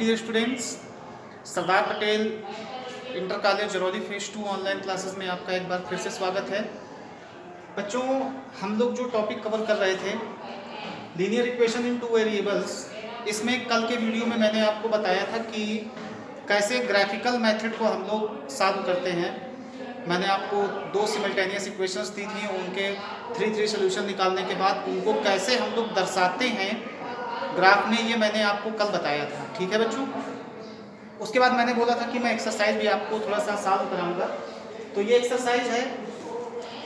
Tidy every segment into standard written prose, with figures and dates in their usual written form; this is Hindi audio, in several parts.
Dear students, Sardar Patel inter college Jarauli phase 2 online classes में आपका एक बार फिर से स्वागत है। बच्चों, हम लोग जो टॉपिक कवर कर रहे थे linear equation in two variables, इसमें कल के वीडियो में मैंने आपको बताया था कि कैसे ग्राफिकल मेथड को हम लोग सॉल्व करते हैं। मैंने आपको दो सिमल्टेनियस इक्वेशंस दी थी, उनके 3 सोल्यूशन निकालने के बाद उनको कैसे हम लोग दर्शाते हैं ग्राफ में, ये मैंने आपको कल बताया था। ठीक है बच्चों, उसके बाद मैंने बोला था कि मैं एक्सरसाइज भी आपको थोड़ा सा सॉल्व कराऊंगा। तो ये एक्सरसाइज है,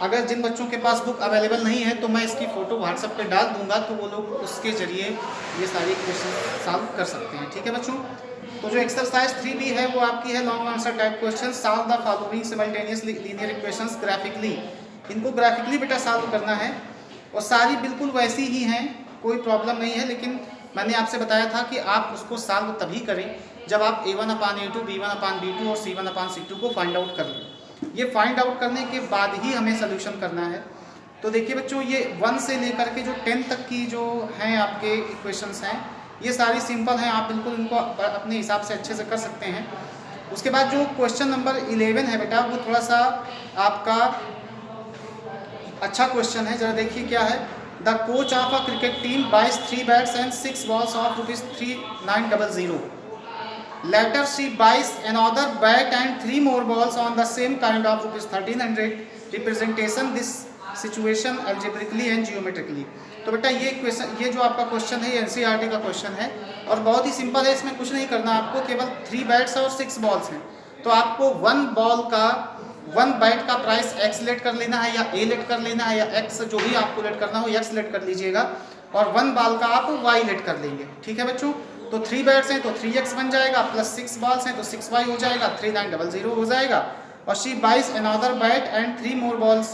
अगर जिन बच्चों के पास बुक अवेलेबल नहीं है तो मैं इसकी फ़ोटो व्हाट्सएप पे डाल दूंगा, तो वो लोग उसके ज़रिए ये सारी क्वेश्चन सॉल्व कर सकते हैं। ठीक है बच्चों, तो जो एक्सरसाइज 3B है वो आपकी है long answer type question. Solve the following simultaneous linear equations graphically. इनको ग्राफिकली बेटा सॉल्व करना है और सारी बिल्कुल वैसी ही हैं, कोई प्रॉब्लम नहीं है। लेकिन मैंने आपसे बताया था कि आप उसको सॉल्व तभी करें जब आप A1/A2, B1/B2 और C1/C2 को फाइंड आउट कर लें। ये फाइंड आउट करने के बाद ही हमें सोल्यूशन करना है। तो देखिए बच्चों, ये 1 से लेकर के जो 10 तक की जो हैं आपके इक्वेशंस हैं, ये सारी सिंपल हैं, आप बिल्कुल इनको अपने हिसाब से अच्छे से कर सकते हैं। उसके बाद जो क्वेश्चन नंबर 11 है बेटा, वो थोड़ा सा आपका अच्छा क्वेश्चन है। जरा देखिए क्या है। The coach of a cricket team buys 3 bats and 6 balls of ₹3900. Later she buys another bat and 3 more balls on the same kind of ₹1300. Representation this situation algebraically and geometrically. तो बेटा ये क्वेश्चन, ये जो आपका क्वेश्चन है ये NCERT का क्वेश्चन है और बहुत ही सिंपल है। इसमें कुछ नहीं करना आपको, केवल 3 बैट्स और 6 बॉल्स हैं। तो आपको 1 बैट का प्राइस x लेट कर लेना है या a लेट कर लेना है या x, जो भी आपको लेट करना हो x लेट कर लीजिएगा और 1 बॉल का आप y लेट कर लेंगे। ठीक है बच्चों, तो 3 बैट्स हैं तो 3x बन जाएगा, प्लस 6 बॉल्स हैं तो 6y हो जाएगा, 3900 हो जाएगा। और she buys another bat and 3 more balls,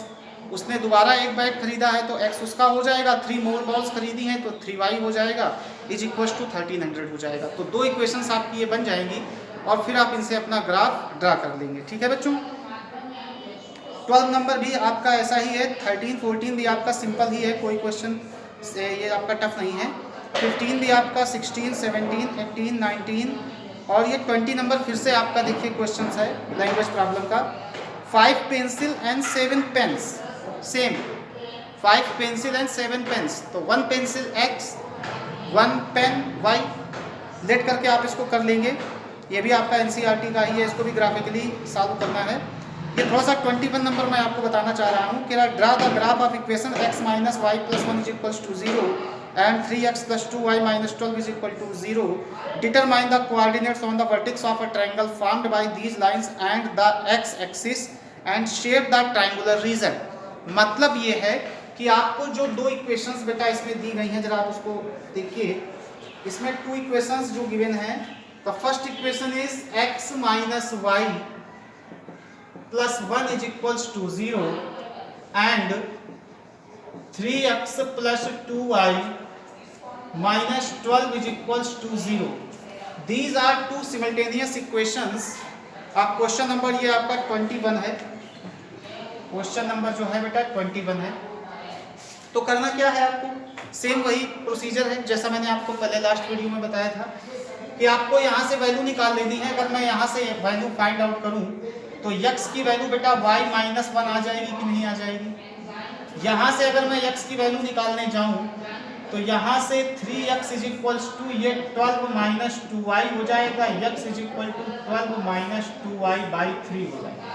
उसने दोबारा एक बैट खरीदा है तो x उसका हो जाएगा, 3 मोर बॉल्स खरीदी हैं तो 3y हो जाएगा, इज इक्वल टू 1300 हो जाएगा। तो 2 इक्वेशंस आपकी ये बन जाएंगी और फिर आप इनसे अपना ग्राफ ड्रा कर लेंगे। ठीक है बच्चों, 12 नंबर भी आपका ऐसा ही है, 13, 14 भी आपका सिंपल ही है, कोई क्वेश्चन से ये आपका टफ नहीं है। 15 भी आपका, 16, 17, 18, 19 और ये 20 नंबर फिर से आपका देखिए क्वेश्चन है लैंग्वेज प्रॉब्लम का। 5 pencil and 7 pens same, 5 pencil and 7 pens, तो 1 pencil x, 1 pen y, let करके आप इसको कर लेंगे। ये भी आपका NCERT का ही है, इसको भी ग्राफिकली सॉल्व करना है। ये थोड़ा सा 21 नंबर मैं आपको बताना चाह रहा हूँ कि draw the graph of equation x - y + 1 = 0 and 3x + 2y - 12 = 0. Determine the coordinates on the vertex of a triangle formed by these lines and the x-axis and shape the triangular region. मतलब ये है कि आपको जो 2 इक्वेशंस बेटा इसमें दी गई हैं, जरा आप उसको देखिए। इसमें 2 इक्वेशंस जो गिवन हैं, तो first equation is x - y + 1 = 0 and 3x + 2y - 12 = 0. These are 2 simultaneous equations. आप क्वेश्चन नंबर ये आपका 21 है, क्वेश्चन नंबर जो है बेटा 21 है। तो करना क्या है आपको, सेम वही प्रोसीजर है जैसा मैंने आपको पहले लास्ट वीडियो में बताया था कि आपको यहाँ से वैल्यू निकाल लेनी है। अगर मैं यहाँ से वैल्यू फाइंड आउट करूँ तो x की वैल्यू बेटा y - 1 आ जाएगी कि नहीं आ जाएगी। यहाँ से अगर मैं x की वैल्यू निकालने जाऊँ तो यहाँ से 3x = ये 12 - 2y हो जाएगा, x = 12 - 2y/3 हो जाएगा।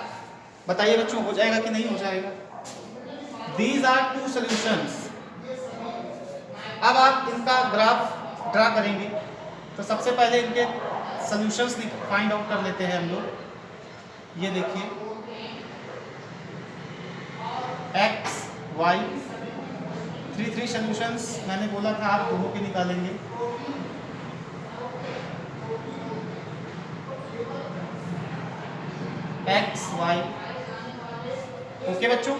बताइए बच्चों, हो जाएगा कि नहीं हो जाएगा। These are 2 solutions. अब आप इनका ग्राफ ड्रा करेंगे तो सबसे पहले इनके सॉल्यूशंस फाइंड आउट कर लेते हैं हम लोग। ये देखिए x, y, 3 सॉल्यूशंस मैंने बोला था आप दोनों के निकालेंगे। x, y, ओके बच्चों।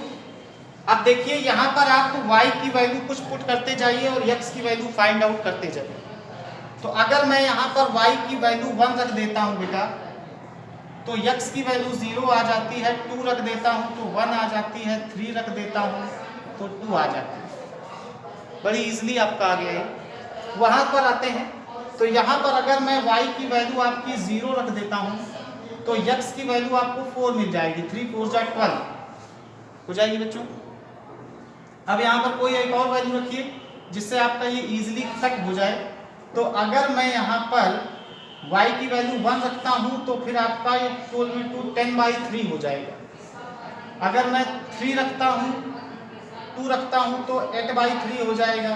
अब देखिए यहाँ पर आप y की वैल्यू कुछ पुट करते जाइए और x की वैल्यू फाइंड आउट करते जाइए। तो अगर मैं यहाँ पर y की वैल्यू 1 रख देता हूँ बेटा, तो x की वैल्यू 0 आ जाती है, 2 रख देता हूँ तो 1 आ जाती है, 3 रख देता हूँ तो 2 आ जाती है। बड़ी इजीली आपका आ गया है। वहाँ पर आते हैं तो यहाँ पर अगर मैं y की वैल्यू आपकी 0 रख देता हूँ तो x की वैल्यू आपको 4 मिल जाएगी। 3 4 जा 12 हो जाएगी बच्चों। अब यहाँ पर कोई एक और वैल्यू रखिए जिससे आपका ये इजीली कट हो जाए। तो अगर मैं यहाँ पर y की वैल्यू 1 रखता हूँ तो फिर आपका ये 12 में 2 10/3 हो जाएगा। अगर मैं 3 रखता हूँ 2 रखता हूँ तो 8/3 हो जाएगा।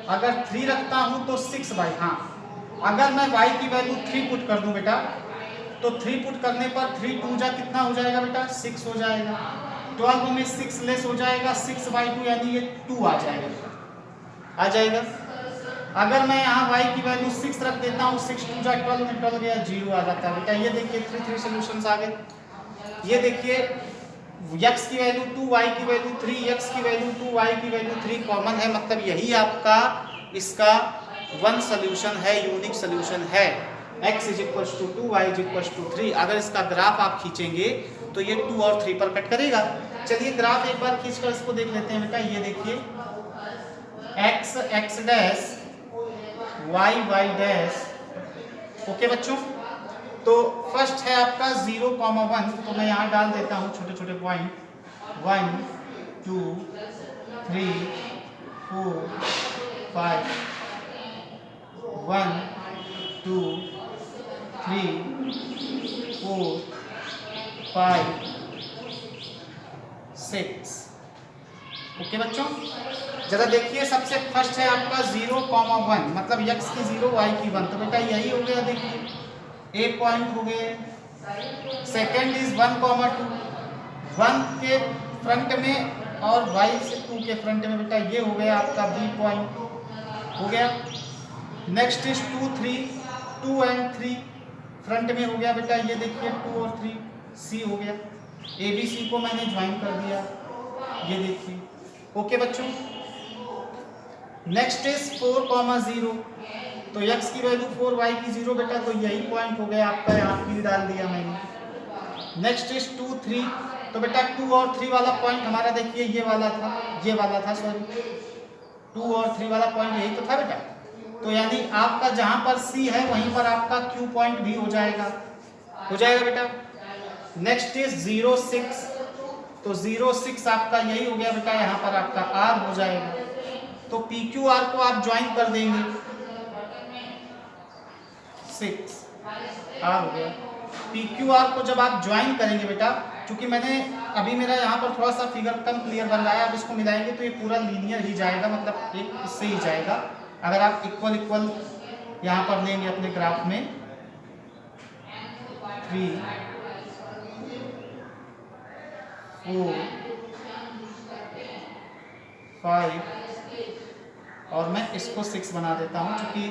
अगर 3 रखता हूँ तो 6/, हाँ अगर मैं y की वैल्यू 3 पुट कर दूं बेटा तो 3 पुट करने पर 3 2 जा कितना हो जाएगा बेटा 6 हो जाएगा। 12 में 6 लेस हो जाएगा 6/2 यानी ये 2 आ जाएगा। अगर मैं यहाँ y की वैल्यू 6 रख देता हूँ 6 2 जा 12 में 12 गया 0 आ जाता है बेटा। ये देखिए 3 सॉल्यूशंस आ गए। ये देखिए x की वैल्यू 2 y की वैल्यू 3 x की वैल्यू 2 y की वैल्यू 3 कॉमन है, मतलब यही आपका इसका वन सोल्यूशन है, यूनिक सोल्यूशन है। x = 2 y = 3। अगर इसका ग्राफ आप खींचेंगे तो ये 2 और 3 पर कट करेगा। चलिए ग्राफ एक बार खींचकर इसको देख लेते हैं बेटा। ये देखिए x dash y dash. Okay बच्चों, तो फर्स्ट है आपका 0, 1, तो मैं यहाँ डाल देता हूँ छोटे छोटे पॉइंट 1 2 3 4 5 1 2 3 4 5 6। ओके बच्चों, जरा देखिए सबसे फर्स्ट है आपका 0, 1, मतलब x की 0 y की 1, तो बेटा यही हो गया। देखिए ए पॉइंट हो गए। सेकेंड इज 1, 2, 1 के फ्रंट में और y से 2 के फ्रंट में बेटा ये हो गया आपका बी पॉइंट हो गया। नेक्स्ट इज 2, 3, 2 and 3 फ्रंट में हो गया बेटा। ये देखिए 2 और 3 सी हो गया। ए बी सी को मैंने ज्वाइन कर दिया, ये देखिए। ओके बच्चों, नेक्स्ट इज 4, 0, तो x की वैल्यू 4 y की 0 बेटा, तो यही पॉइंट हो गया आपका, यहाँ भी डाल दिया मैंने। नेक्स्ट इज 2, 3, तो बेटा 2 और 3 वाला पॉइंट हमारा देखिए ये वाला था सॉरी 2 और 3 वाला पॉइंट यही तो था बेटा। तो यानी आपका जहां पर C है वहीं पर आपका Q पॉइंट भी हो जाएगा बेटा। नेक्स्ट इज 0, 6, तो 0, 6 आपका यही हो गया बेटा, यहाँ पर आपका R हो जाएगा। तो PQR को आप ज्वाइन कर देंगे, 6 R हो गया। PQR को जब आप ज्वाइन करेंगे बेटा, क्योंकि मैंने अभी मेरा यहाँ पर थोड़ा सा फिगर कम क्लियर बन रहा है, आप इसको मिलाएंगे तो ये पूरा लीनियर ही जाएगा, मतलब एक इससे ही जाएगा। अगर आप इक्वल यहाँ पर लेंगे अपने ग्राफ में 3 4 5 और मैं इसको 6 बना देता हूँ, क्योंकि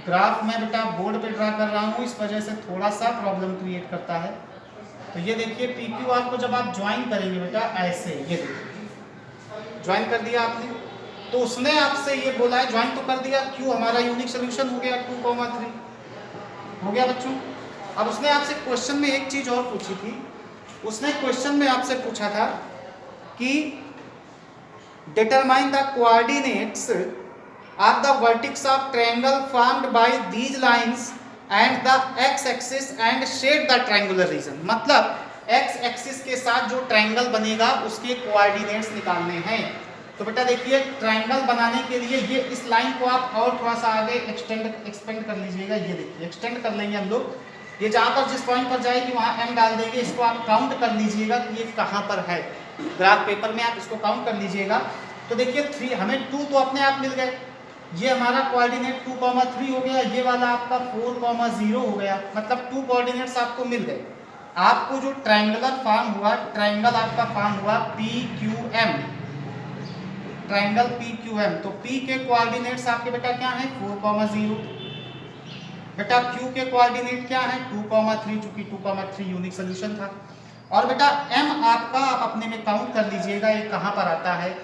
ग्राफ में बेटा बोर्ड पे ड्रा कर रहा हूँ, इस वजह से थोड़ा सा प्रॉब्लम क्रिएट करता है। तो ये देखिए PQR को जब आप ज्वाइन करेंगे बेटा ऐसे, ये देखिए ज्वाइन कर दिया आपने, तो उसने आपसे ये बोला है ज्वाइन तो कर दिया, Q हमारा यूनिक सोल्यूशन हो गया 2, 3 हो गया बच्चों। अब उसने आपसे क्वेश्चन में एक चीज और पूछी थी, उसने क्वेश्चन में आपसे पूछा था कि determine the coordinates are the vertex of triangle formed by these lines and the x axis and shade the triangular region। मतलब x एक्सिस के साथ जो ट्रायंगल बनेगा उसके कोऑर्डिनेट्स निकालने हैं। तो बेटा देखिए ट्रायंगल बनाने के लिए ये इस लाइन को आप और थोड़ा सा आगे एक्सपेंड कर लीजिएगा। ये देखिए एक्सटेंड कर लेंगे हम लोग, ये जहाँ पर जिस पॉइंट पर जाएगी वहाँ m डाल देंगे। इसको आप काउंट कर लीजिएगा कि ये कहाँ पर है, ग्राफ पेपर में आप इसको काउंट कर लीजिएगा। तो देखिए 3 हमें 2 तो अपने आप मिल गए, ये हमारा कोऑर्डिनेट 2, 3 हो गया, ये वाला आपका 4, 0 हो गया, मतलब 2 कोऑर्डिनेट्स आपको मिल गए। आपको जो ट्रायंगुलर फॉर्म हुआ, ट्रायंगल आपका फॉर्म हुआ PQM, ट्रायंगल PQM। तो P के कोऑर्डिनेट्स आपके बेटा क्या है 4, 0, बेटा Q के कोऑर्डिनेट क्या है 2, 3, चूंकि 2, 3 यूनिक सोल्यूशन था। और बेटा M आपका आप अपने में काउंट कर लीजिएगा, ये कहाँ पर आता है,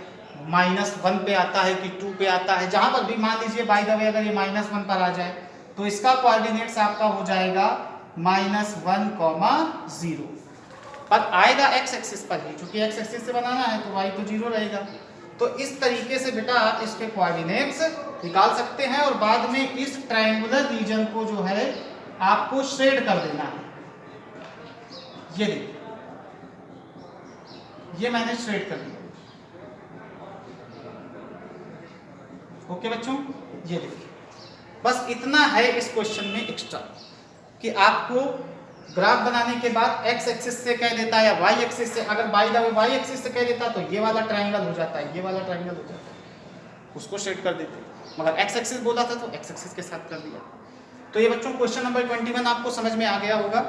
-1 पे आता है कि 2 पे आता है, जहां पर भी मान लीजिए बाय द वे अगर ये -1 पर आ जाए तो इसका कोऑर्डिनेट्स आपका हो जाएगा -1, 0 पर आएगा x एक्सिस पर ही, क्योंकि x एक्सिस से बनाना है तो y तो 0 रहेगा। तो इस तरीके से बेटा आप इसके कोऑर्डिनेट्स निकाल सकते हैं और बाद में इस ट्रायंगुलर रीजन को जो है आपको शेड कर देना है। ये देखिए, ये मैंने शेड कर दिया। ओके बच्चों, ये देखिए, बस इतना है इस क्वेश्चन में एक्स्ट्रा कि आपको ग्राफ बनाने के बाद एक्स एक्सिस से कह देता है या वाई एक्सिस से, अगर by the way Y axis से कह देता तो ये वाला ट्रायंगल हो जाता है, ये वाला ट्रायंगल हो जाता है, उसको शेड कर देते। मगर एक्स एक्सिस बोला था तो एक्स एक्सिस के साथ कर दिया। तो ये बच्चों क्वेश्चन नंबर 21 आपको समझ में आ गया होगा।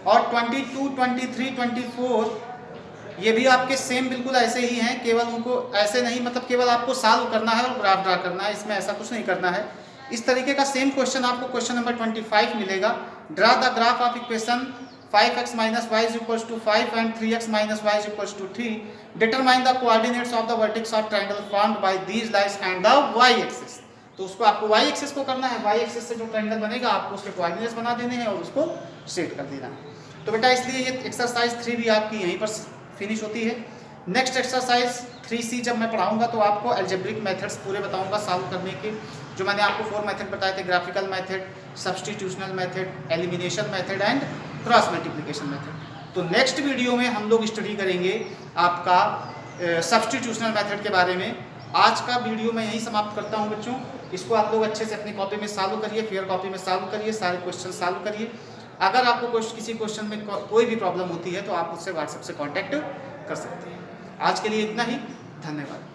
और 22, 23, 24 ये भी आपके सेम बिल्कुल ऐसे ही हैं, केवल उनको ऐसे नहीं, मतलब केवल आपको सॉल्व करना है और ग्राफ ड्रा करना है, इसमें ऐसा कुछ नहीं करना है। इस तरीके का सेम क्वेश्चन आपको क्वेश्चन नंबर 25 मिलेगा। Draw the graph of equation 5x minus y is equals to 5 and 3x minus y is equals to 3. Determine the coordinates of the vertex of triangle formed by these lines and the y axis. तो उसको आपको y एक्सिस को करना है, y एक्सिस से जो ट्रायंगल बनेगा आपको उसके कोऑर्डिनेट्स बना देने हैं और उसको सेट कर देना है। तो बेटा इसलिए ये एक्सरसाइज 3 भी आपकी यहीं पर फिनिश होती है। नेक्स्ट एक्सरसाइज 3C जब मैं पढ़ाऊंगा तो आपको अलजेब्रिक मेथड्स पूरे बताऊंगा सॉल्व करने के, जो मैंने आपको 4 मेथड बताए थे, graphical method, substitutional method, elimination method and cross multiplication method. तो नेक्स्ट वीडियो में हम लोग स्टडी करेंगे आपका सब्स्टिट्यूशनल मेथड के बारे में। आज का वीडियो मैं यहीं समाप्त करता हूं बच्चों। इसको आप लोग अच्छे से अपनी कॉपी में सॉल्व करिए, फेयर कॉपी में सॉल्व करिए, सारे क्वेश्चन सॉल्व करिए। अगर आपको किसी क्वेश्चन में कोई भी प्रॉब्लम होती है तो आप मुझसे व्हाट्सएप से कॉन्टैक्ट कर सकते हैं। आज के लिए इतना ही, धन्यवाद।